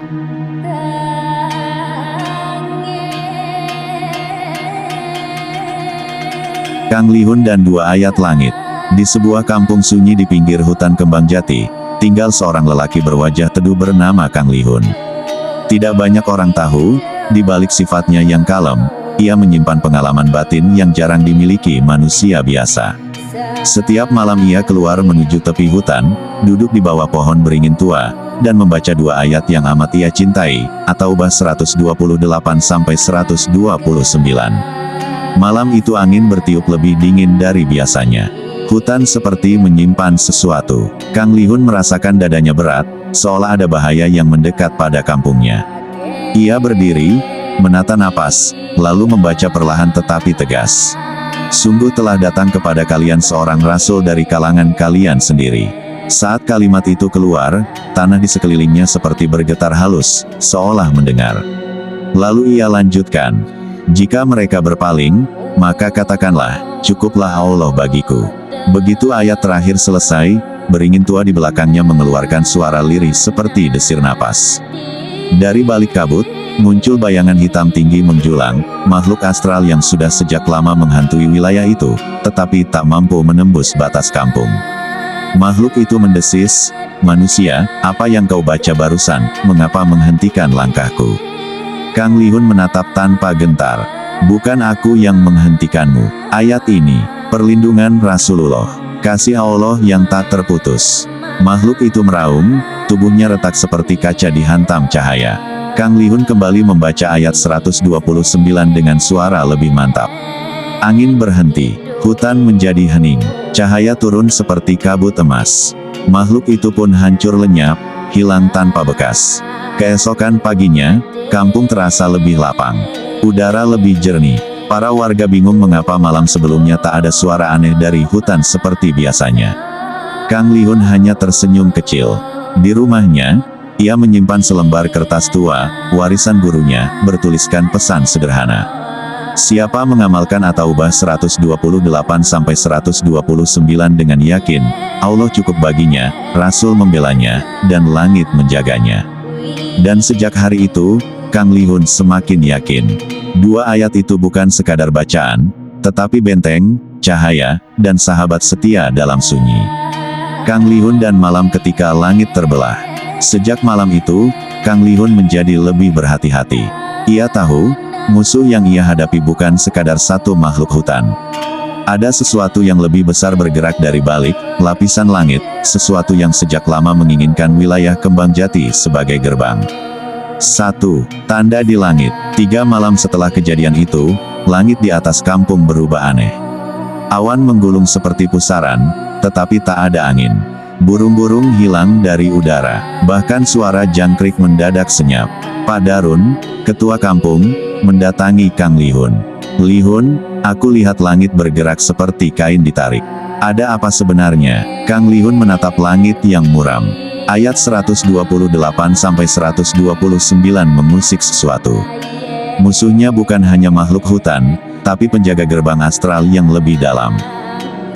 Kang Lihun dan dua ayat langit. Di sebuah kampung sunyi di pinggir hutan kembang jati, tinggal seorang lelaki berwajah teduh bernama Kang Lihun. Tidak banyak orang tahu, di balik sifatnya yang kalem, ia menyimpan pengalaman batin yang jarang dimiliki manusia biasa. Setiap malam ia keluar menuju tepi hutan, duduk di bawah pohon beringin tua, dan membaca dua ayat yang amat ia cintai, At-Taubah 128-129. Malam itu angin bertiup lebih dingin dari biasanya. Hutan seperti menyimpan sesuatu. Kang Lihun merasakan dadanya berat, seolah ada bahaya yang mendekat pada kampungnya. Ia berdiri, menata napas, lalu membaca perlahan tetapi tegas. Sungguh telah datang kepada kalian seorang rasul dari kalangan kalian sendiri. Saat kalimat itu keluar, tanah di sekelilingnya seperti bergetar halus, seolah mendengar. Lalu ia lanjutkan, jika mereka berpaling, maka katakanlah, cukuplah Allah bagiku. Begitu ayat terakhir selesai, beringin tua di belakangnya mengeluarkan suara lirih seperti desir napas. Dari balik kabut, muncul bayangan hitam tinggi menjulang, makhluk astral yang sudah sejak lama menghantui wilayah itu, tetapi tak mampu menembus batas kampung. Makhluk itu mendesis, manusia, apa yang kau baca barusan, mengapa menghentikan langkahku? Kang Lihun menatap tanpa gentar. Bukan aku yang menghentikanmu. Ayat ini, perlindungan Rasulullah, kasih Allah yang tak terputus. Makhluk itu meraung, tubuhnya retak seperti kaca dihantam cahaya. Kang Lihun kembali membaca ayat 129 dengan suara lebih mantap. Angin berhenti, hutan menjadi hening, cahaya turun seperti kabut emas. Makhluk itu pun hancur lenyap, hilang tanpa bekas. Keesokan paginya, kampung terasa lebih lapang. Udara lebih jernih. Para warga bingung mengapa malam sebelumnya tak ada suara aneh dari hutan seperti biasanya. Kang Lihun hanya tersenyum kecil. Di rumahnya, ia menyimpan selembar kertas tua, warisan gurunya, bertuliskan pesan sederhana. Siapa mengamalkan At-Taubah 128-129 dengan yakin, Allah cukup baginya, Rasul membelanya, dan langit menjaganya. Dan sejak hari itu, Kang Lihun semakin yakin. Dua ayat itu bukan sekadar bacaan, tetapi benteng, cahaya, dan sahabat setia dalam sunyi. Kang Lihun dan malam ketika langit terbelah. Sejak malam itu, Kang Lihun menjadi lebih berhati-hati. Ia tahu, musuh yang ia hadapi bukan sekadar satu makhluk hutan. Ada sesuatu yang lebih besar bergerak dari balik lapisan langit, sesuatu yang sejak lama menginginkan wilayah Kembang Jati sebagai gerbang. 1. Tanda di langit. 3 malam setelah kejadian itu, langit di atas kampung berubah aneh. Awan menggulung seperti pusaran, tetapi tak ada angin. Burung-burung hilang dari udara, bahkan suara jangkrik mendadak senyap. Pak Darun, ketua kampung, mendatangi Kang Lihun. Lihun, aku lihat langit bergerak seperti kain ditarik. Ada apa sebenarnya? Kang Lihun menatap langit yang muram. Ayat 128-129 mengusik sesuatu. Musuhnya bukan hanya makhluk hutan, tapi penjaga gerbang astral yang lebih dalam.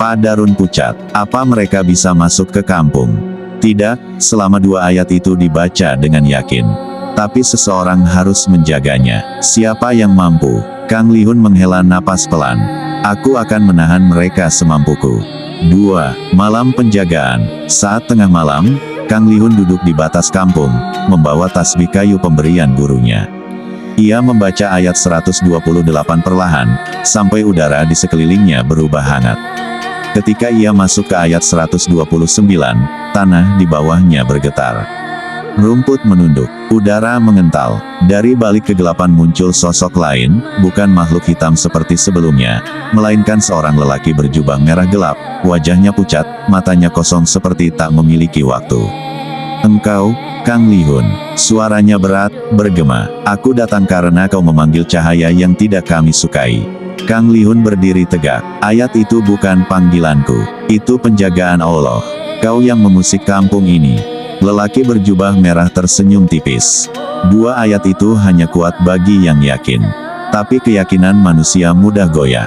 Pak Darun pucat, apa mereka bisa masuk ke kampung? Tidak, selama dua ayat itu dibaca dengan yakin. Tapi seseorang harus menjaganya. Siapa yang mampu? Kang Lihun menghela napas pelan. Aku akan menahan mereka semampuku. 2. Malam penjagaan. Saat tengah malam, Kang Lihun duduk di batas kampung, membawa tasbih kayu pemberian gurunya. Ia membaca ayat 128 perlahan, sampai udara di sekelilingnya berubah hangat. Ketika ia masuk ke ayat 129, tanah di bawahnya bergetar. Rumput menunduk, udara mengental. Dari balik kegelapan muncul sosok lain, bukan makhluk hitam seperti sebelumnya, melainkan seorang lelaki berjubah merah gelap, wajahnya pucat, matanya kosong seperti tak memiliki waktu. Engkau, Kang Lihun, suaranya berat, bergema. Aku datang karena kau memanggil cahaya yang tidak kami sukai. Kang Lihun berdiri tegak. Ayat itu bukan panggilanku, itu penjagaan Allah. Kau yang mengusik kampung ini. Lelaki berjubah merah tersenyum tipis. Dua ayat itu hanya kuat bagi yang yakin. Tapi keyakinan manusia mudah goyah.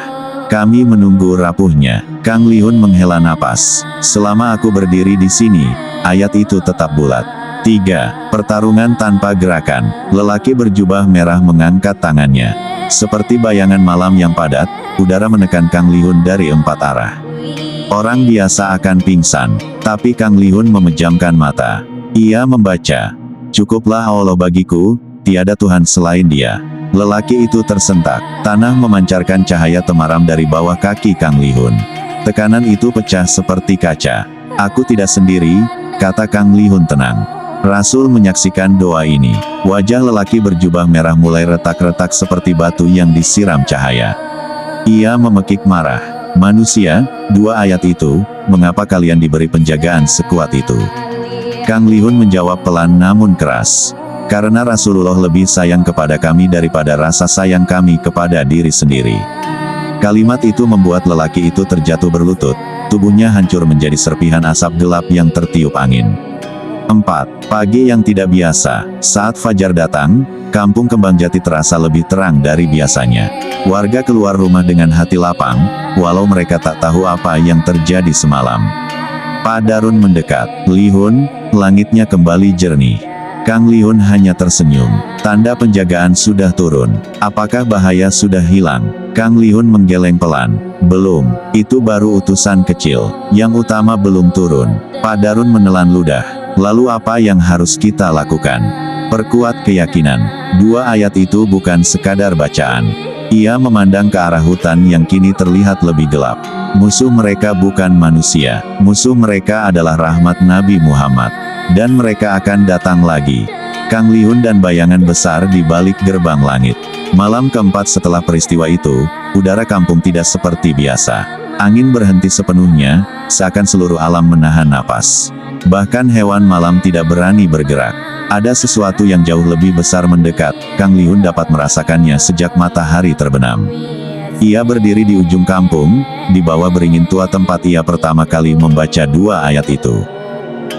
Kami menunggu rapuhnya. Kang Lihun menghela napas. Selama aku berdiri di sini, ayat itu tetap bulat. 3. Pertarungan tanpa gerakan. Lelaki berjubah merah mengangkat tangannya. Seperti bayangan malam yang padat, udara menekan Kang Lihun dari 4 arah. Orang biasa akan pingsan, tapi Kang Lihun memejamkan mata. Ia membaca, "Cukuplah Allah bagiku, tiada Tuhan selain Dia." Lelaki itu tersentak. Tanah memancarkan cahaya temaram dari bawah kaki Kang Lihun. Tekanan itu pecah seperti kaca. "Aku tidak sendiri," kata Kang Lihun tenang. Rasul menyaksikan doa ini. Wajah lelaki berjubah merah mulai retak-retak seperti batu yang disiram cahaya. Ia memekik marah. "Manusia, 2 ayat itu, mengapa kalian diberi penjagaan sekuat itu?" Kang Lihun menjawab pelan namun keras. "Karena Rasulullah lebih sayang kepada kami daripada rasa sayang kami kepada diri sendiri." Kalimat itu membuat lelaki itu terjatuh berlutut. Tubuhnya hancur menjadi serpihan asap gelap yang tertiup angin. 4. Pagi yang tidak biasa. Saat fajar datang, kampung Kembang Jati terasa lebih terang dari biasanya. Warga keluar rumah dengan hati lapang, walau mereka tak tahu apa yang terjadi semalam. Pak Darun mendekat. "Lihun," langitnya kembali jernih. Kang Lihun hanya tersenyum. Tanda penjagaan sudah turun. Apakah bahaya sudah hilang? Kang Lihun menggeleng pelan. "Belum, itu baru utusan kecil. Yang utama belum turun." Pak Darun menelan ludah. "Lalu apa yang harus kita lakukan?" "Perkuat keyakinan." 2 ayat itu bukan sekadar bacaan. Ia memandang ke arah hutan yang kini terlihat lebih gelap. Musuh mereka bukan manusia. Musuh mereka adalah rahmat Nabi Muhammad. Dan mereka akan datang lagi. Kang Lihun dan bayangan besar di balik gerbang langit. Malam keempat setelah peristiwa itu, udara kampung tidak seperti biasa. Angin berhenti sepenuhnya, seakan seluruh alam menahan napas. Bahkan hewan malam tidak berani bergerak. Ada sesuatu yang jauh lebih besar mendekat. Kang Lihun dapat merasakannya sejak matahari terbenam. Ia berdiri di ujung kampung, di bawah beringin tua tempat ia pertama kali membaca 2 ayat itu.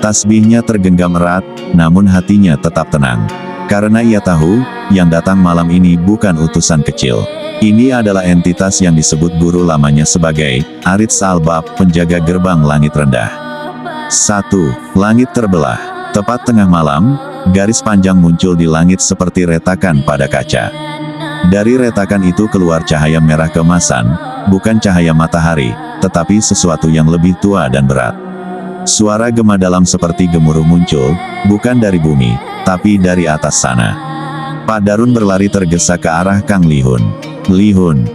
Tasbihnya tergenggam erat, namun hatinya tetap tenang. Karena ia tahu, yang datang malam ini bukan utusan kecil. Ini adalah entitas yang disebut guru lamanya sebagai Arits Albab, penjaga gerbang langit rendah. 1. Langit terbelah. Tepat tengah malam, garis panjang muncul di langit seperti retakan pada kaca. Dari retakan itu keluar cahaya merah kemasan, bukan cahaya matahari, tetapi sesuatu yang lebih tua dan berat. Suara gema dalam seperti gemuruh muncul, bukan dari bumi, tapi dari atas sana. Pak Darun berlari tergesa ke arah Kang Lihun. "Lihun,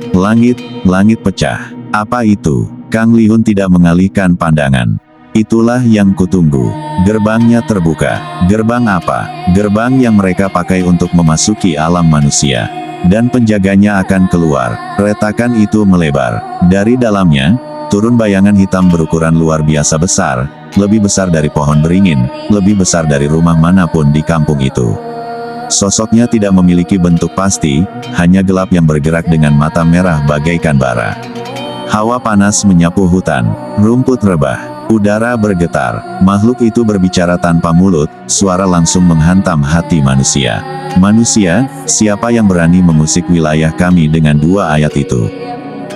langit pecah." "Apa itu?" Kang Lihun tidak mengalihkan pandangan. "Itulah yang kutunggu." Gerbangnya terbuka. Gerbang apa? Gerbang yang mereka pakai untuk memasuki alam manusia. Dan penjaganya akan keluar. Retakan itu melebar. Dari dalamnya, turun bayangan hitam berukuran luar biasa besar, lebih besar dari pohon beringin, lebih besar dari rumah manapun di kampung itu. Sosoknya tidak memiliki bentuk pasti, hanya gelap yang bergerak dengan mata merah bagaikan bara. Hawa panas menyapu hutan, rumput rebah. Udara bergetar. Makhluk itu berbicara tanpa mulut, suara langsung menghantam hati manusia. "Manusia, siapa yang berani mengusik wilayah kami dengan 2 ayat itu?"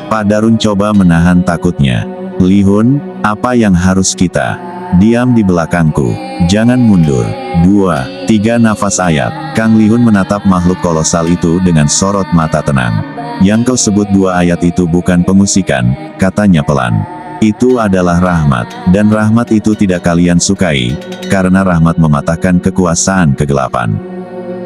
Pak Darun coba menahan takutnya. "Lihun, apa yang harus kita?" "Diam di belakangku. Jangan mundur." 2, 3 nafas ayat. Kang Lihun menatap makhluk kolosal itu dengan sorot mata tenang. "Yang kau sebut 2 ayat itu bukan pengusikan," katanya pelan. "Itu adalah rahmat, dan rahmat itu tidak kalian sukai, karena rahmat mematahkan kekuasaan kegelapan."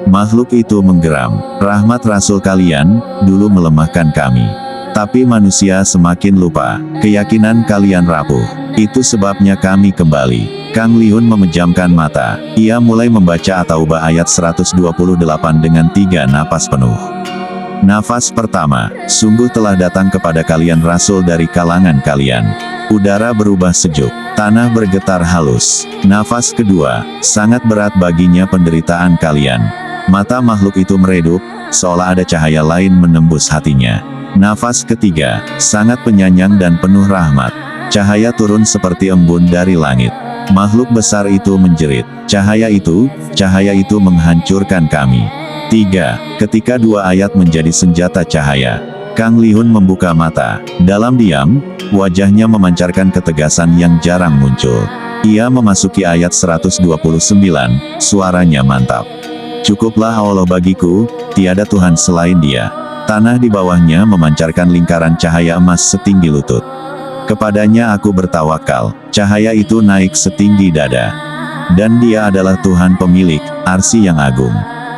Makhluk itu menggeram. "Rahmat Rasul kalian, dulu melemahkan kami. Tapi manusia semakin lupa, keyakinan kalian rapuh. Itu sebabnya kami kembali." Kang Lihun memejamkan mata. Ia mulai membaca At-Taubah ayat 128 dengan 3 napas penuh. Nafas pertama, "Sungguh telah datang kepada kalian Rasul dari kalangan kalian." Udara berubah sejuk, tanah bergetar halus. Nafas kedua, "Sangat berat baginya penderitaan kalian." Mata makhluk itu meredup, seolah ada cahaya lain menembus hatinya. Nafas ketiga, sangat penyayang dan penuh rahmat. Cahaya turun seperti embun dari langit. Makhluk besar itu menjerit, cahaya itu menghancurkan kami." 3. Ketika 2 ayat menjadi senjata cahaya, Kang Lihun membuka mata. Dalam diam, wajahnya memancarkan ketegasan yang jarang muncul. Ia memasuki ayat 129, suaranya mantap. Cukuplah Allah bagiku, tiada Tuhan selain Dia. Tanah di bawahnya memancarkan lingkaran cahaya emas setinggi lutut. Kepadanya aku bertawakal, cahaya itu naik setinggi dada. Dan Dia adalah Tuhan pemilik arsy yang agung.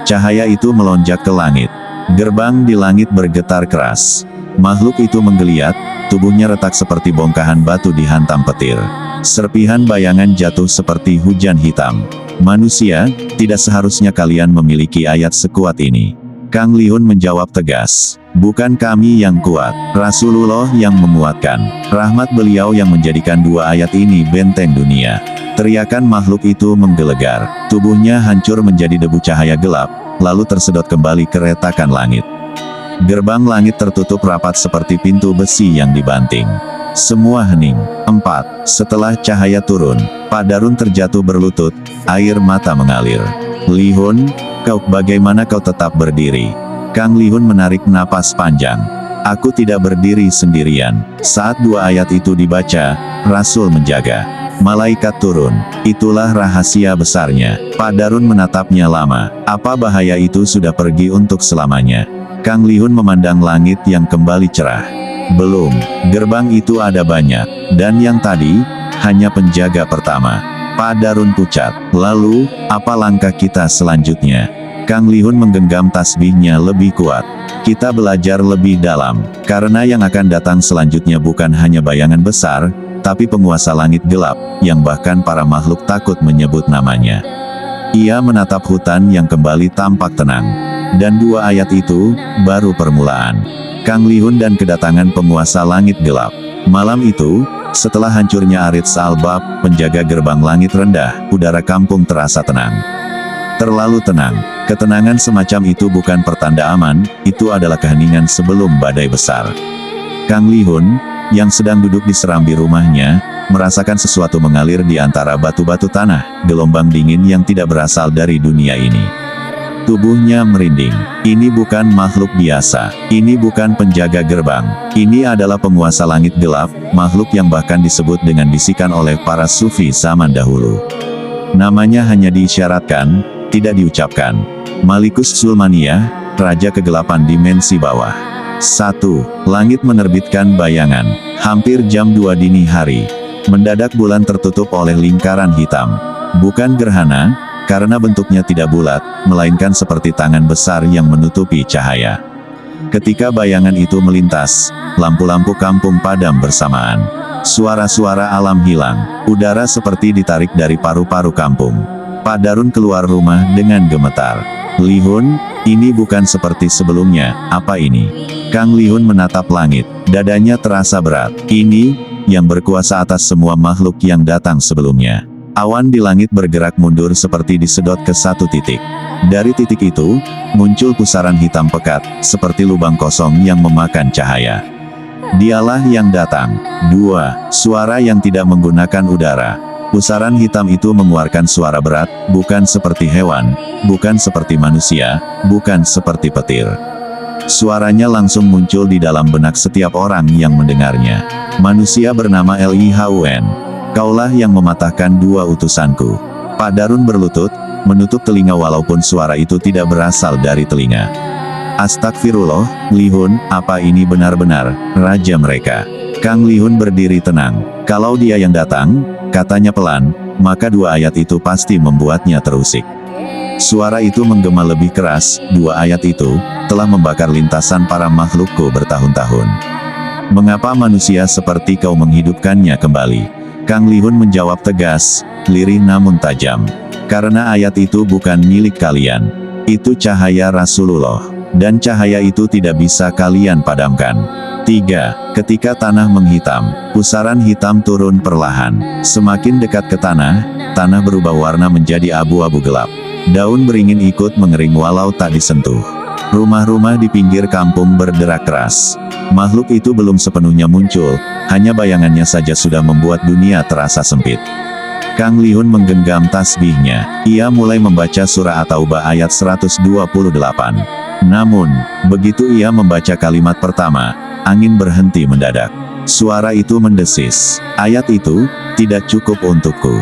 Cahaya itu melonjak ke langit. Gerbang di langit bergetar keras. Makhluk itu menggeliat, tubuhnya retak seperti bongkahan batu dihantam petir. Serpihan bayangan jatuh seperti hujan hitam. Manusia, tidak seharusnya kalian memiliki ayat sekuat ini. Kang Lihun menjawab tegas. Bukan kami yang kuat, Rasulullah yang memuatkan. Rahmat beliau yang menjadikan dua ayat ini benteng dunia. Teriakan makhluk itu menggelegar. Tubuhnya hancur menjadi debu cahaya gelap, lalu tersedot kembali ke retakan langit. Gerbang langit tertutup rapat seperti pintu besi yang dibanting. Semua hening. 4. Setelah cahaya turun, Pak Darun terjatuh berlutut, air mata mengalir. Lihun, bagaimana kau tetap berdiri? Kang Lihun menarik napas panjang. Aku tidak berdiri sendirian. Saat dua ayat itu dibaca, Rasul menjaga. Malaikat turun. Itulah rahasia besarnya. Pak Darun menatapnya lama. Apa bahaya itu sudah pergi untuk selamanya? Kang Lihun memandang langit yang kembali cerah. Belum, gerbang itu ada banyak, dan yang tadi, hanya penjaga pertama. Pak Darun pucat. Lalu, apa langkah kita selanjutnya? Kang Lihun menggenggam tasbihnya lebih kuat. Kita belajar lebih dalam, karena yang akan datang selanjutnya bukan hanya bayangan besar, tapi penguasa langit gelap, yang bahkan para makhluk takut menyebut namanya. Ia menatap hutan yang kembali tampak tenang. Dan dua ayat itu, baru permulaan. Kang Lihun dan kedatangan penguasa langit gelap. Malam itu, setelah hancurnya Arits Albab, penjaga gerbang langit rendah, udara kampung terasa tenang. Terlalu tenang. Ketenangan semacam itu bukan pertanda aman, itu adalah keheningan sebelum badai besar. Kang Lihun, yang sedang duduk di serambi rumahnya, merasakan sesuatu mengalir di antara batu-batu tanah, gelombang dingin yang tidak berasal dari dunia ini. Tubuhnya merinding. Ini bukan makhluk biasa. Ini bukan penjaga gerbang. Ini adalah penguasa langit gelap, makhluk yang bahkan disebut dengan bisikan oleh para sufi zaman dahulu. Namanya hanya diisyaratkan, tidak diucapkan. Malikus Sulmaniyah, Raja Kegelapan Dimensi Bawah. 1. Langit menerbitkan bayangan. Hampir jam 2 dini hari. Mendadak bulan tertutup oleh lingkaran hitam. Bukan gerhana, karena bentuknya tidak bulat, melainkan seperti tangan besar yang menutupi cahaya. Ketika bayangan itu melintas, lampu-lampu kampung padam bersamaan. Suara-suara alam hilang, udara seperti ditarik dari paru-paru kampung. Pak Darun keluar rumah dengan gemetar. Lihun, ini bukan seperti sebelumnya, apa ini? Kang Lihun menatap langit, dadanya terasa berat. Ini, yang berkuasa atas semua makhluk yang datang sebelumnya. Awan di langit bergerak mundur seperti disedot ke satu titik. Dari titik itu, muncul pusaran hitam pekat, seperti lubang kosong yang memakan cahaya. Dialah yang datang. 2. Suara yang tidak menggunakan udara. Pusaran hitam itu mengeluarkan suara berat, bukan seperti hewan, bukan seperti manusia, bukan seperti petir. Suaranya langsung muncul di dalam benak setiap orang yang mendengarnya. Manusia bernama Lihun. Kaulah yang mematahkan dua utusanku. Pak Darun berlutut, menutup telinga walaupun suara itu tidak berasal dari telinga. Astagfirullah, Lihun, apa ini benar-benar raja mereka? Kang Lihun berdiri tenang. Kalau dia yang datang, katanya pelan, maka dua ayat itu pasti membuatnya terusik. Suara itu menggema lebih keras, dua ayat itu, telah membakar lintasan para makhlukku bertahun-tahun. Mengapa manusia seperti kau menghidupkannya kembali? Kang Lihun menjawab tegas, lirih namun tajam. Karena ayat itu bukan milik kalian. Itu cahaya Rasulullah. Dan cahaya itu tidak bisa kalian padamkan. 3. Ketika tanah menghitam, pusaran hitam turun perlahan. Semakin dekat ke tanah, tanah berubah warna menjadi abu-abu gelap. Daun beringin ikut mengering walau tak disentuh. Rumah-rumah di pinggir kampung berderak keras. Makhluk itu belum sepenuhnya muncul, hanya bayangannya saja sudah membuat dunia terasa sempit. Kang Lihun menggenggam tasbihnya. Ia mulai membaca surah At-Taubah ayat 128. Namun, begitu ia membaca kalimat pertama, angin berhenti mendadak. Suara itu mendesis. Ayat itu tidak cukup untukku.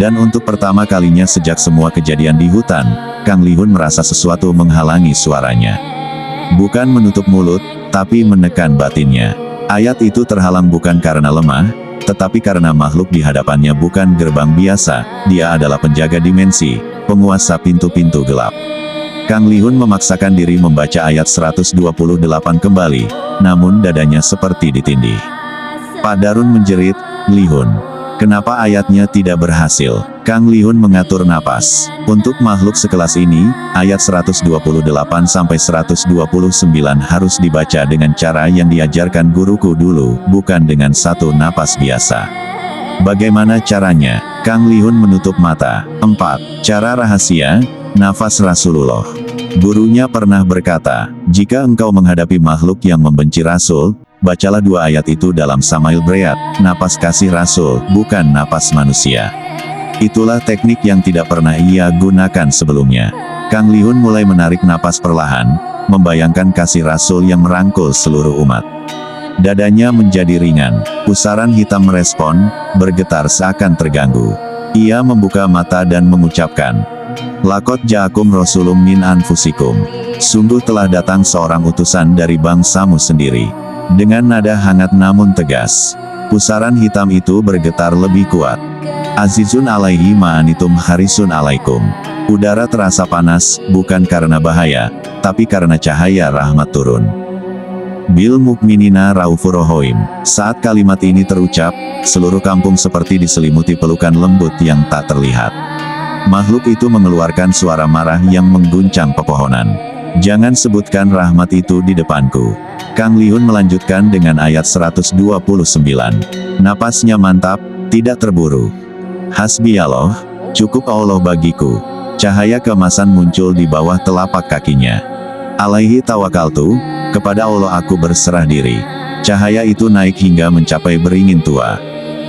Dan untuk pertama kalinya sejak semua kejadian di hutan, Kang Lihun merasa sesuatu menghalangi suaranya. Bukan menutup mulut, tapi menekan batinnya. Ayat itu terhalang bukan karena lemah, tetapi karena makhluk di hadapannya bukan gerbang biasa, dia adalah penjaga dimensi, penguasa pintu-pintu gelap. Kang Lihun memaksakan diri membaca ayat 128 kembali, namun dadanya seperti ditindih. Pak Darun menjerit, "Lihun, kenapa ayatnya tidak berhasil?" Kang Lihun mengatur napas. Untuk makhluk sekelas ini, ayat 128-129 harus dibaca dengan cara yang diajarkan guruku dulu, bukan dengan satu napas biasa. Bagaimana caranya? Kang Lihun menutup mata. 4. Cara rahasia, nafas Rasulullah. Gurunya pernah berkata, jika engkau menghadapi makhluk yang membenci Rasul, bacalah 2 ayat itu dalam Samail Breyat, napas kasih Rasul, bukan napas manusia. Itulah teknik yang tidak pernah ia gunakan sebelumnya. Kang Lihun mulai menarik napas perlahan, membayangkan kasih Rasul yang merangkul seluruh umat. Dadanya menjadi ringan, pusaran hitam merespon, bergetar seakan terganggu. Ia membuka mata dan mengucapkan, "Lakot ja'akum rasulum min anfusikum." Sungguh telah datang seorang utusan dari bangsamu sendiri. Dengan nada hangat namun tegas, pusaran hitam itu bergetar lebih kuat. Azizun alaihi ma'anitum harisun alaikum. Udara terasa panas, bukan karena bahaya, tapi karena cahaya rahmat turun. Bil mukminina raufur rohim. Saat kalimat ini terucap, seluruh kampung seperti diselimuti pelukan lembut yang tak terlihat. Makhluk itu mengeluarkan suara marah yang mengguncang pepohonan. "Jangan sebutkan rahmat itu di depanku." Kang Lihun melanjutkan dengan ayat 129. Napasnya mantap, tidak terburu. "Hasbi Allah, cukup Allah bagiku." Cahaya keemasan muncul di bawah telapak kakinya. "Alaihi tawakaltu, kepada Allah aku berserah diri." Cahaya itu naik hingga mencapai beringin tua.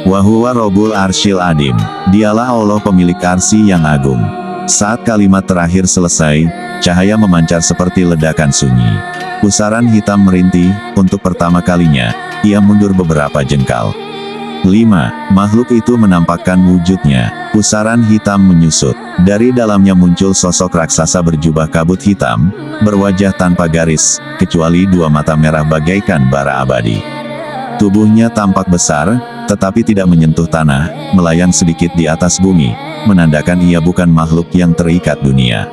"Wahuwa Robul Arsyil Adim." Dialah Allah pemilik arsy yang agung. Saat kalimat terakhir selesai, cahaya memancar seperti ledakan sunyi. Pusaran hitam merintih, untuk pertama kalinya, ia mundur beberapa jengkal. 5. Makhluk itu menampakkan wujudnya. Pusaran hitam menyusut. Dari dalamnya muncul sosok raksasa berjubah kabut hitam, berwajah tanpa garis, kecuali 2 mata merah bagaikan bara abadi. Tubuhnya tampak besar, tetapi tidak menyentuh tanah, melayang sedikit di atas bumi, menandakan ia bukan makhluk yang terikat dunia.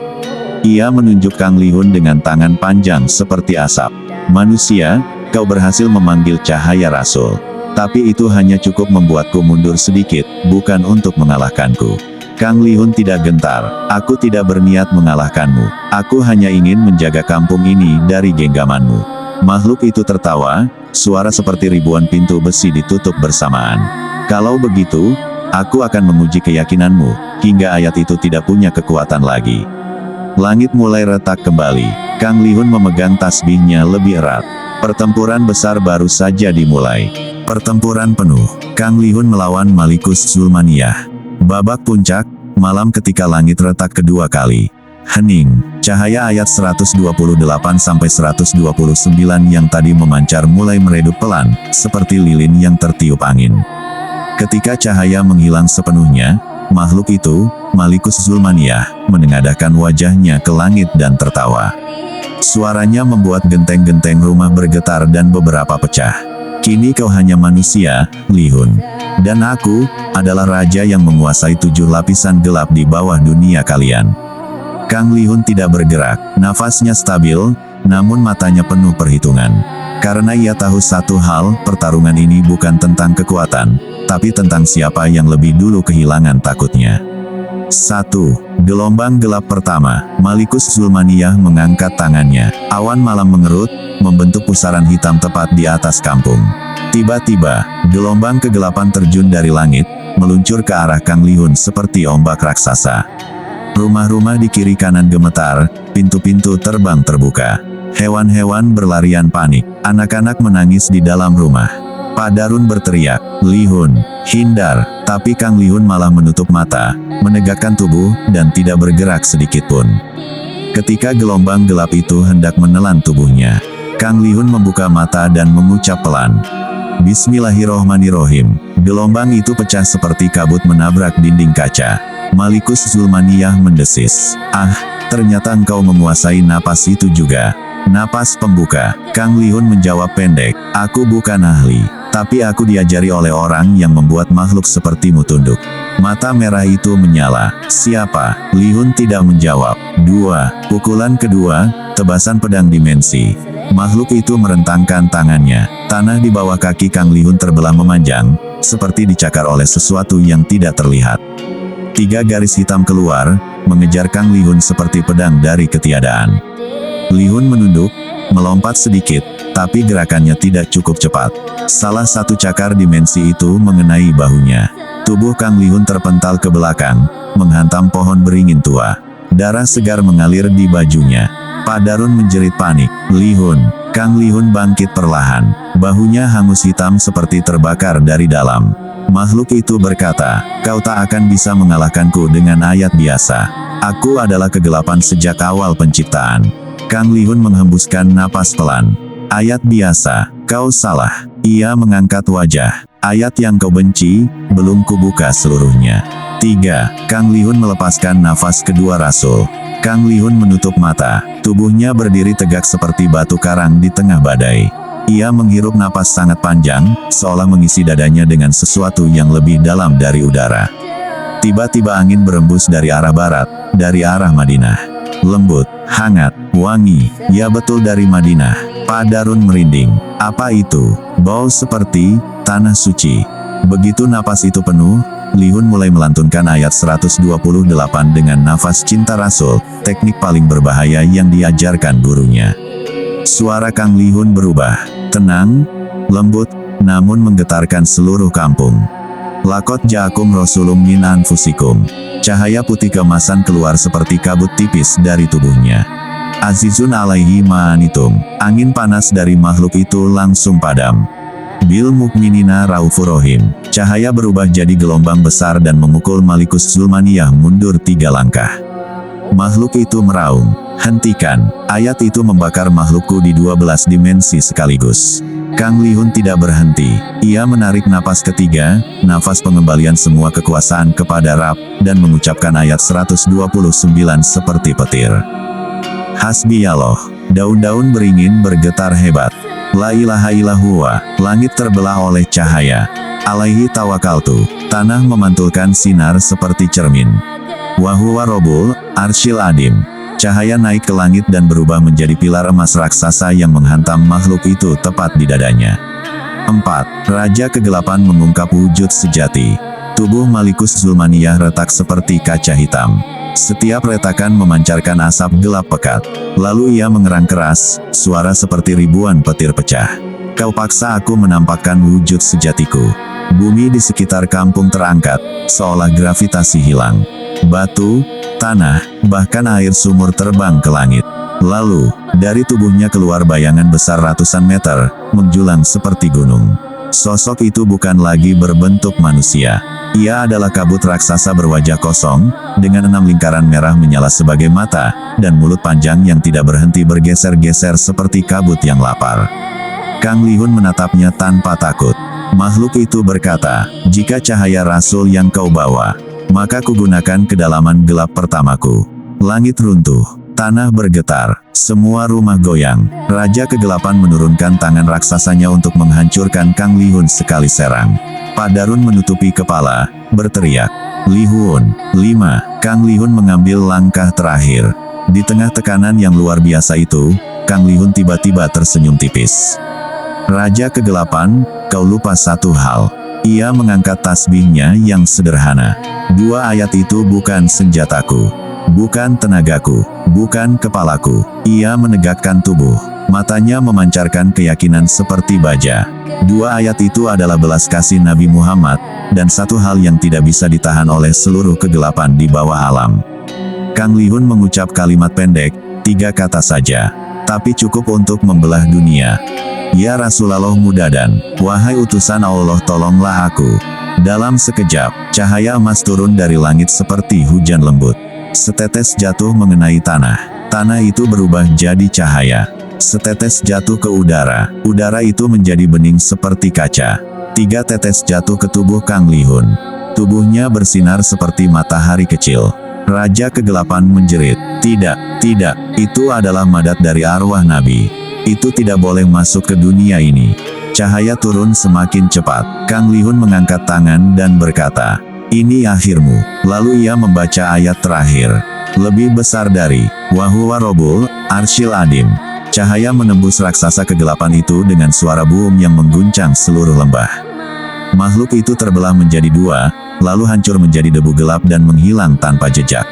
Ia menunjuk Kang Lihun dengan tangan panjang seperti asap. "Manusia, kau berhasil memanggil cahaya Rasul. Tapi itu hanya cukup membuatku mundur sedikit, bukan untuk mengalahkanku." Kang Lihun tidak gentar. "Aku tidak berniat mengalahkanmu. Aku hanya ingin menjaga kampung ini dari genggamanmu." Makhluk itu tertawa, suara seperti ribuan pintu besi ditutup bersamaan. "Kalau begitu, aku akan menguji keyakinanmu, hingga ayat itu tidak punya kekuatan lagi." Langit mulai retak kembali. Kang Lihun memegang tasbihnya lebih erat. Pertempuran besar baru saja dimulai. Pertempuran penuh. Kang Lihun melawan Malikus Zulmaniyah. Babak puncak, malam ketika langit retak kedua kali. Hening. Cahaya ayat 128-129 yang tadi memancar mulai meredup pelan, seperti lilin yang tertiup angin. Ketika cahaya menghilang sepenuhnya, makhluk itu, Malikus Zulmaniyah, menengadahkan wajahnya ke langit dan tertawa. Suaranya membuat genteng-genteng rumah bergetar dan beberapa pecah. "Kini kau hanya manusia, Lihun. Dan aku, adalah raja yang menguasai 7 lapisan gelap di bawah dunia kalian." Kang Lihun tidak bergerak, nafasnya stabil, namun matanya penuh perhitungan. Karena ia tahu satu hal, pertarungan ini bukan tentang kekuatan, tapi tentang siapa yang lebih dulu kehilangan takutnya. 1. Gelombang gelap pertama. Malikus Zulmaniyah mengangkat tangannya. Awan malam mengerut, membentuk pusaran hitam tepat di atas kampung. Tiba-tiba, gelombang kegelapan terjun dari langit, meluncur ke arah Kang Lihun seperti ombak raksasa. Rumah-rumah di kiri kanan gemetar, pintu-pintu terbang terbuka. Hewan-hewan berlarian panik, anak-anak menangis di dalam rumah. Pak Darun berteriak, "Lihun, hindar!" Tapi Kang Lihun malah menutup mata, menegakkan tubuh, dan tidak bergerak sedikit pun. Ketika gelombang gelap itu hendak menelan tubuhnya, Kang Lihun membuka mata dan mengucap pelan, Bismillahirrohmanirrohim. Gelombang itu pecah seperti kabut menabrak dinding kaca. Malikus Zulmaniyah mendesis. Ah, ternyata engkau menguasai napas itu juga. Napas pembuka. Kang Lihun menjawab pendek. Aku bukan ahli, tapi aku diajari oleh orang yang membuat makhluk sepertimu tunduk. Mata merah itu menyala. Siapa? Lihun tidak menjawab. 2. Pukulan kedua, tebasan pedang dimensi. Makhluk itu merentangkan tangannya. Tanah di bawah kaki Kang Lihun terbelah memanjang, seperti dicakar oleh sesuatu yang tidak terlihat. 3 garis hitam keluar, mengejar Kang Lihun seperti pedang dari ketiadaan. Lihun menunduk, melompat sedikit, tapi gerakannya tidak cukup cepat. Salah satu cakar dimensi itu mengenai bahunya. Tubuh Kang Lihun terpental ke belakang, menghantam pohon beringin tua. Darah segar mengalir di bajunya. Pak Darun menjerit panik. Lihun. Kang Lihun bangkit perlahan. Bahunya hangus hitam seperti terbakar dari dalam. Makhluk itu berkata, kau tak akan bisa mengalahkanku dengan ayat biasa. Aku adalah kegelapan sejak awal penciptaan. Kang Lihun menghembuskan napas pelan. Ayat biasa, kau salah. Ia mengangkat wajah. Ayat yang kau benci, belum kubuka seluruhnya. 3. Kang Lihun melepaskan nafas kedua Rasul. Kang Lihun menutup mata. Tubuhnya berdiri tegak seperti batu karang di tengah badai. Ia menghirup napas sangat panjang, seolah mengisi dadanya dengan sesuatu yang lebih dalam dari udara. Tiba-tiba angin berembus dari arah barat, dari arah Madinah. Lembut, hangat, wangi, ya betul dari Madinah. Pak Darun merinding. Apa itu? Bau seperti tanah suci. Begitu napas itu penuh, Lihun mulai melantunkan ayat 128 dengan nafas cinta Rasul, teknik paling berbahaya yang diajarkan gurunya. Suara Kang Lihun berubah, tenang, lembut, namun menggetarkan seluruh kampung. Lakot ja'akum rasulum min anfusikum. Cahaya putih keemasan keluar seperti kabut tipis dari tubuhnya. Azizun alaihi ma'anitum. Angin panas dari makhluk itu langsung padam. Bil mukminina raufur rahim. Cahaya berubah jadi gelombang besar dan memukul Malikus Zulmaniyah mundur 3 langkah. Makhluk itu meraung. Hentikan. Ayat itu membakar makhlukku di 12 dimensi sekaligus. Kang Lihun tidak berhenti. Ia menarik napas ketiga, nafas pengembalian semua kekuasaan kepada Rab, dan mengucapkan ayat 129 seperti petir. Hasbiyallah. Daun-daun beringin bergetar hebat. La ilaha illallah. Langit terbelah oleh cahaya. Alaihi tawakaltu. Tanah memantulkan sinar seperti cermin. Wahuwa robul arsyil adim. Cahaya naik ke langit dan berubah menjadi pilar emas raksasa yang menghantam makhluk itu tepat di dadanya. 4. Raja Kegelapan mengungkap wujud sejati. Tubuh Malikus Zulmaniyah retak seperti kaca hitam. Setiap retakan memancarkan asap gelap pekat. Lalu ia mengerang keras, suara seperti ribuan petir pecah. Kau paksa aku menampakkan wujud sejatiku. Bumi di sekitar kampung terangkat, seolah gravitasi hilang. Batu, tanah, bahkan air sumur terbang ke langit. Lalu, dari tubuhnya keluar bayangan besar ratusan meter, menjulang seperti gunung. Sosok itu bukan lagi berbentuk manusia. Ia adalah kabut raksasa berwajah kosong, dengan 6 lingkaran merah menyala sebagai mata, dan mulut panjang yang tidak berhenti bergeser-geser seperti kabut yang lapar. Kang Lihun menatapnya tanpa takut. Makhluk itu berkata, jika cahaya Rasul yang kau bawa, maka kugunakan kedalaman gelap pertamaku. Langit runtuh, tanah bergetar, semua rumah goyang. Raja Kegelapan menurunkan tangan raksasanya untuk menghancurkan Kang Lihun sekali serang. Pak Darun menutupi kepala, berteriak, Lihun. 5. Kang Lihun mengambil langkah terakhir. Di tengah tekanan yang luar biasa itu, Kang Lihun tiba-tiba tersenyum tipis. Raja Kegelapan, kau lupa satu hal. Ia mengangkat tasbihnya yang sederhana. 2 ayat itu bukan senjataku, bukan tenagaku, bukan kepalaku. Ia menegakkan tubuh. Matanya memancarkan keyakinan seperti baja. 2 ayat itu adalah belas kasih Nabi Muhammad, dan satu hal yang tidak bisa ditahan oleh seluruh kegelapan di bawah alam. Kang Lihun mengucap kalimat pendek, 3 kata saja, tapi cukup untuk membelah dunia. Ya Rasulullah muda dan, wahai utusan Allah tolonglah aku. Dalam sekejap, cahaya emas turun dari langit seperti hujan lembut. Setetes jatuh mengenai tanah. Tanah itu berubah jadi cahaya. Setetes jatuh ke udara. Udara itu menjadi bening seperti kaca. 3 tetes jatuh ke tubuh Kang Li-hun. Tubuhnya bersinar seperti matahari kecil. Raja Kegelapan menjerit. Tidak, tidak, itu adalah madat dari arwah Nabi. Itu tidak boleh masuk ke dunia ini. Cahaya turun semakin cepat. Kang Li-hun mengangkat tangan dan berkata, "Ini akhirmu." Lalu ia membaca ayat terakhir. Lebih besar dari Wahuwa Robul Arsyil Adim. Cahaya menembus raksasa kegelapan itu dengan suara boom yang mengguncang seluruh lembah. Makhluk itu terbelah menjadi 2, lalu hancur menjadi debu gelap dan menghilang tanpa jejak.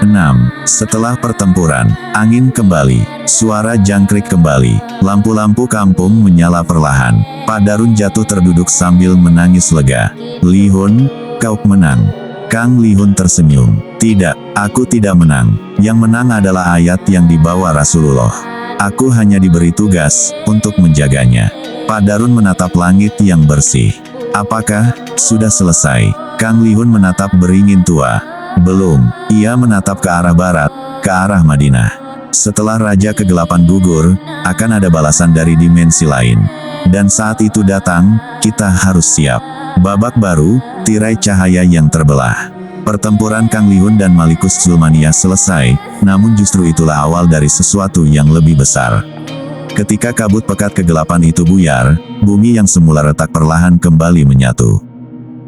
6. Setelah pertempuran, angin kembali, suara jangkrik kembali, lampu-lampu kampung menyala perlahan. Pak Darun jatuh terduduk sambil menangis lega. "Li-hun, kau menang." Kang Li-hun tersenyum. "Tidak, aku tidak menang. Yang menang adalah ayat yang dibawa Rasulullah. Aku hanya diberi tugas untuk menjaganya." Pak Darun menatap langit yang bersih. "Apakah sudah selesai?" Kang Li-hun menatap beringin tua. "Belum." Ia menatap ke arah barat, ke arah Madinah. "Setelah Raja Kegelapan gugur, akan ada balasan dari dimensi lain. Dan saat itu datang, kita harus siap." Babak baru, tirai cahaya yang terbelah. Pertempuran Kang Li-hun dan Malikus Zulmania selesai, namun justru itulah awal dari sesuatu yang lebih besar. Ketika kabut pekat kegelapan itu buyar, bumi yang semula retak perlahan kembali menyatu.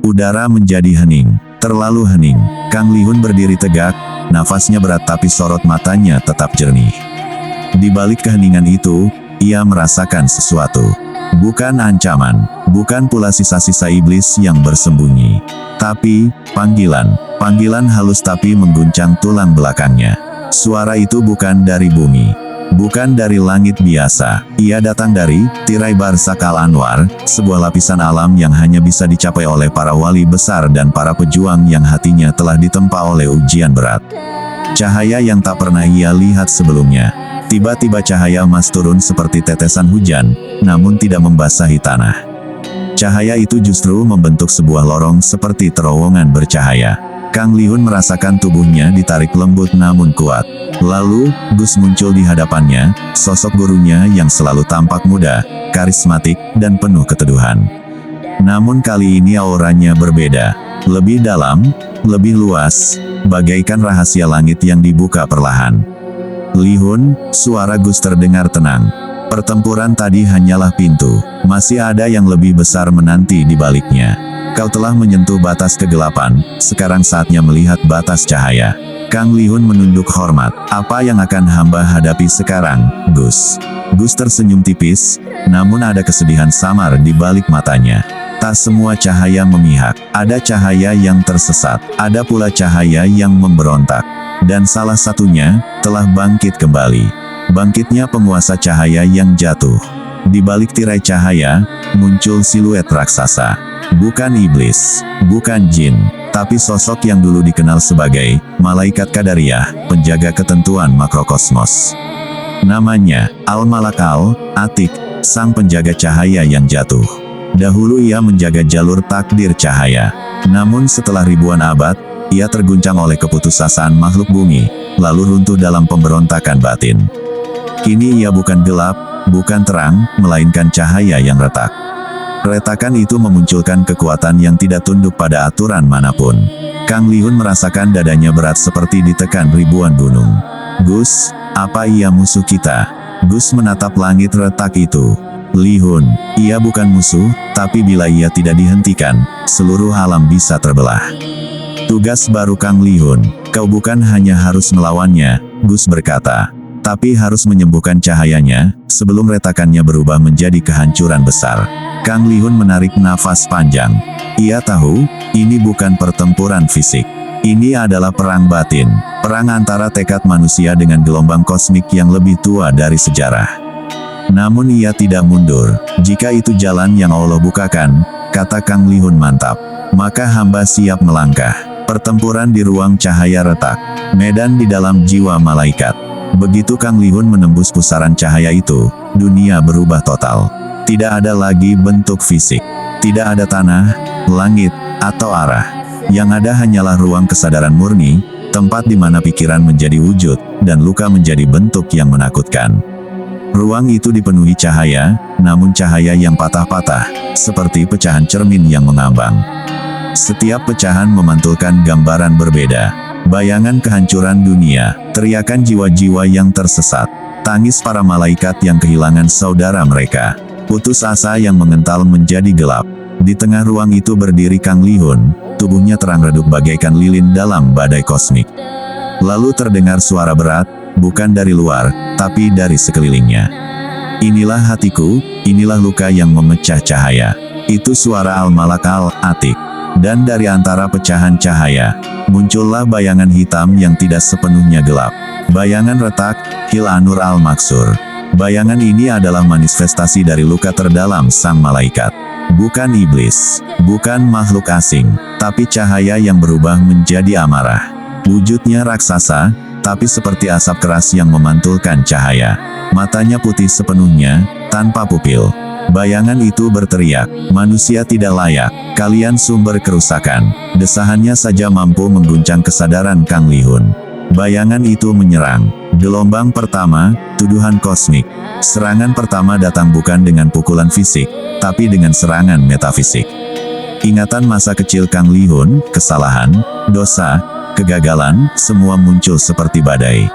Udara menjadi hening, terlalu hening. Kang Li-hun berdiri tegak, nafasnya berat tapi sorot matanya tetap jernih. Di balik keheningan itu, ia merasakan sesuatu. Bukan ancaman, bukan pula sisa-sisa iblis yang bersembunyi. Tapi, panggilan halus tapi mengguncang tulang belakangnya. Suara itu bukan dari bumi. Bukan dari langit biasa. Ia datang dari tirai Barsak Al-Anwar, sebuah lapisan alam yang hanya bisa dicapai oleh para wali besar dan para pejuang yang hatinya telah ditempa oleh ujian berat. Cahaya yang tak pernah ia lihat sebelumnya. Tiba-tiba cahaya emas turun seperti tetesan hujan, namun tidak membasahi tanah. Cahaya itu justru membentuk sebuah lorong seperti terowongan bercahaya. Kang Li-hun merasakan tubuhnya ditarik lembut namun kuat. Lalu, Gus muncul di hadapannya, sosok gurunya yang selalu tampak muda, karismatik, dan penuh keteduhan. Namun kali ini auranya berbeda. Lebih dalam, lebih luas, bagaikan rahasia langit yang dibuka perlahan. "Li-hun," suara Gus terdengar tenang. "Pertempuran tadi hanyalah pintu. Masih ada yang lebih besar menanti di baliknya. Kau telah menyentuh batas kegelapan, sekarang saatnya melihat batas cahaya." Kang Li-hun menunduk hormat. "Apa yang akan hamba hadapi sekarang, Gus?" Gus tersenyum tipis, namun ada kesedihan samar di balik matanya. Tak semua cahaya memihak. Ada cahaya yang tersesat, ada pula cahaya yang memberontak. Dan salah satunya, telah bangkit kembali. Bangkitnya penguasa cahaya yang jatuh. Di balik tirai cahaya, muncul siluet raksasa. Bukan iblis, bukan jin, tapi sosok yang dulu dikenal sebagai malaikat Qadariyah, penjaga ketentuan makrokosmos. Namanya, Al-Malak Al-Atik, sang penjaga cahaya yang jatuh. Dahulu ia menjaga jalur takdir cahaya. Namun setelah ribuan abad, ia terguncang oleh keputusasaan makhluk bumi, lalu runtuh dalam pemberontakan batin. Kini ia bukan gelap, bukan terang, melainkan cahaya yang retak. Retakan itu memunculkan kekuatan yang tidak tunduk pada aturan manapun. Kang Li-hun merasakan dadanya berat seperti ditekan ribuan gunung. "Gus, apa ia musuh kita?" Gus menatap langit retak itu. "Li-hun, ia bukan musuh, tapi bila ia tidak dihentikan, seluruh alam bisa terbelah." "Tugas baru Kang Li-hun, kau bukan hanya harus melawannya," Gus berkata, "tapi harus menyembuhkan cahayanya, sebelum retakannya berubah menjadi kehancuran besar." Kang Li-hun menarik nafas panjang. Ia tahu, ini bukan pertempuran fisik. Ini adalah perang batin, perang antara tekad manusia dengan gelombang kosmik yang lebih tua dari sejarah. Namun ia tidak mundur. "Jika itu jalan yang Allah bukakan," kata Kang Li-hun mantap, "maka hamba siap melangkah." Pertempuran di ruang cahaya retak. Medan di dalam jiwa malaikat. Begitu Kang Li-hun menembus pusaran cahaya itu, dunia berubah total. Tidak ada lagi bentuk fisik. Tidak ada tanah, langit, atau arah. Yang ada hanyalah ruang kesadaran murni, tempat di mana pikiran menjadi wujud, dan luka menjadi bentuk yang menakutkan. Ruang itu dipenuhi cahaya, namun cahaya yang patah-patah, seperti pecahan cermin yang mengambang. Setiap pecahan memantulkan gambaran berbeda. Bayangan kehancuran dunia, teriakan jiwa-jiwa yang tersesat, tangis para malaikat yang kehilangan saudara mereka, putus asa yang mengental menjadi gelap. Di tengah ruang itu berdiri Kang Li-hun, tubuhnya terang redup bagaikan lilin dalam badai kosmik. Lalu terdengar suara berat, bukan dari luar, tapi dari sekelilingnya. Inilah hatiku, inilah luka yang memecah cahaya. Itu suara Al-Malak Al-Atik. Dan dari antara pecahan cahaya, muncullah bayangan hitam yang tidak sepenuhnya gelap. Bayangan retak, Hil-Anur Al-Maksur. Bayangan ini adalah manifestasi dari luka terdalam sang malaikat. Bukan iblis, bukan makhluk asing, tapi cahaya yang berubah menjadi amarah. Wujudnya raksasa, tapi seperti asap keras yang memantulkan cahaya. Matanya putih sepenuhnya, tanpa pupil. Bayangan itu berteriak, manusia tidak layak, kalian sumber kerusakan. Desahannya saja mampu mengguncang kesadaran Kang Li-hun. Bayangan itu menyerang. Gelombang pertama, tuduhan kosmik. Serangan pertama datang bukan dengan pukulan fisik, tapi dengan serangan metafisik. Ingatan masa kecil Kang Li-hun, kesalahan, dosa, kegagalan, semua muncul seperti badai.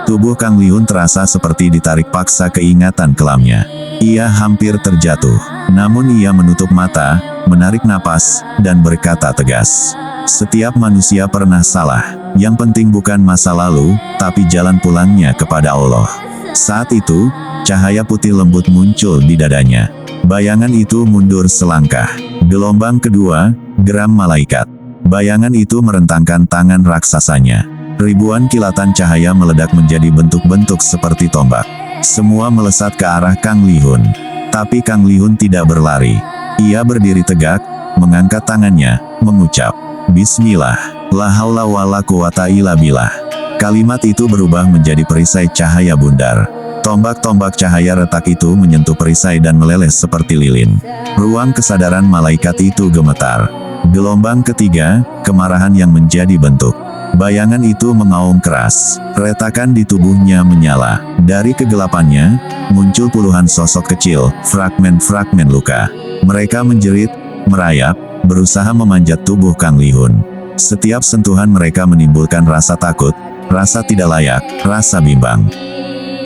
Tubuh Kang Li-hun terasa seperti ditarik paksa ke ingatan kelamnya. Ia hampir terjatuh. Namun ia menutup mata, menarik napas, dan berkata tegas. Setiap manusia pernah salah. Yang penting bukan masa lalu, tapi jalan pulangnya kepada Allah. Saat itu, cahaya putih lembut muncul di dadanya. Bayangan itu mundur selangkah. Gelombang kedua, geram malaikat. Bayangan itu merentangkan tangan raksasanya. Ribuan kilatan cahaya meledak menjadi bentuk-bentuk seperti tombak. Semua melesat ke arah Kang Li-hun. Tapi Kang Li-hun tidak berlari. Ia berdiri tegak, mengangkat tangannya, mengucap, Bismillah, la haula wa la quwata illa billah. Kalimat itu berubah menjadi perisai cahaya bundar. Tombak-tombak cahaya retak itu menyentuh perisai dan meleleh seperti lilin. Ruang kesadaran malaikat itu gemetar. Gelombang ketiga, kemarahan yang menjadi bentuk. Bayangan itu mengaum keras. Retakan di tubuhnya menyala. Dari kegelapannya, muncul puluhan sosok kecil, fragmen-fragmen luka. Mereka menjerit, merayap, berusaha memanjat tubuh Kang Li-hun. Setiap sentuhan mereka menimbulkan rasa takut, rasa tidak layak, rasa bimbang.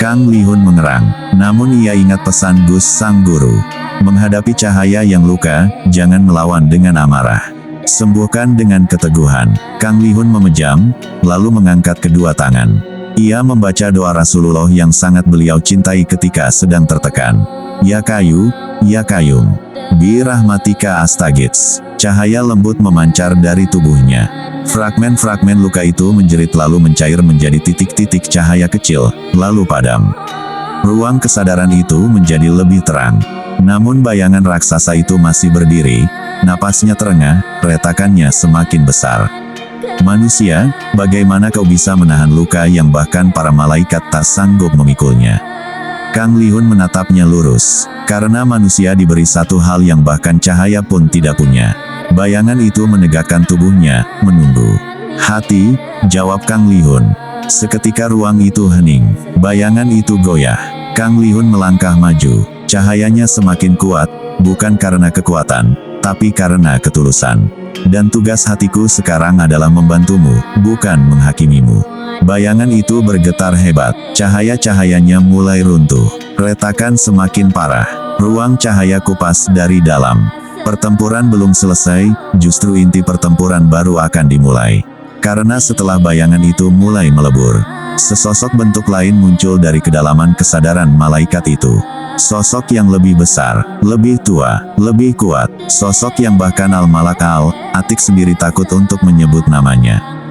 Kang Li-hun mengerang, namun ia ingat pesan Gus Sang Guru. Menghadapi cahaya yang luka, jangan melawan dengan amarah. Sembuhkan dengan keteguhan. Kang Li-hun memejam, lalu mengangkat kedua tangan. Ia membaca doa Rasulullah yang sangat beliau cintai ketika sedang tertekan. Ya Kayu, Ya Kayum, bi rahmatika astagits. Cahaya lembut memancar dari tubuhnya. Fragmen-fragmen luka itu menjerit lalu mencair menjadi titik-titik cahaya kecil, lalu padam. Ruang kesadaran itu menjadi lebih terang. Namun bayangan raksasa itu masih berdiri, napasnya terengah, retakannya semakin besar. Manusia, bagaimana kau bisa menahan luka yang bahkan para malaikat tak sanggup memikulnya? Kang Li-hun menatapnya lurus, karena manusia diberi satu hal yang bahkan cahaya pun tidak punya. Bayangan itu menegakkan tubuhnya, menunggu. Hati, jawab Kang Li-hun. Seketika ruang itu hening, bayangan itu goyah. Kang Li-hun melangkah maju, cahayanya semakin kuat, bukan karena kekuatan, tapi karena ketulusan. Dan tugas hatiku sekarang adalah membantumu, bukan menghakimimu. Bayangan itu bergetar hebat, cahaya-cahayanya mulai runtuh. Retakan semakin parah, ruang cahaya kupas dari dalam. Pertempuran belum selesai, justru inti pertempuran baru akan dimulai. Karena setelah bayangan itu mulai melebur, sesosok bentuk lain muncul dari kedalaman kesadaran malaikat itu. Sosok yang lebih besar, lebih tua, lebih kuat, sosok yang bahkan Al-Malak Al-Atik sendiri takut untuk menyebut namanya.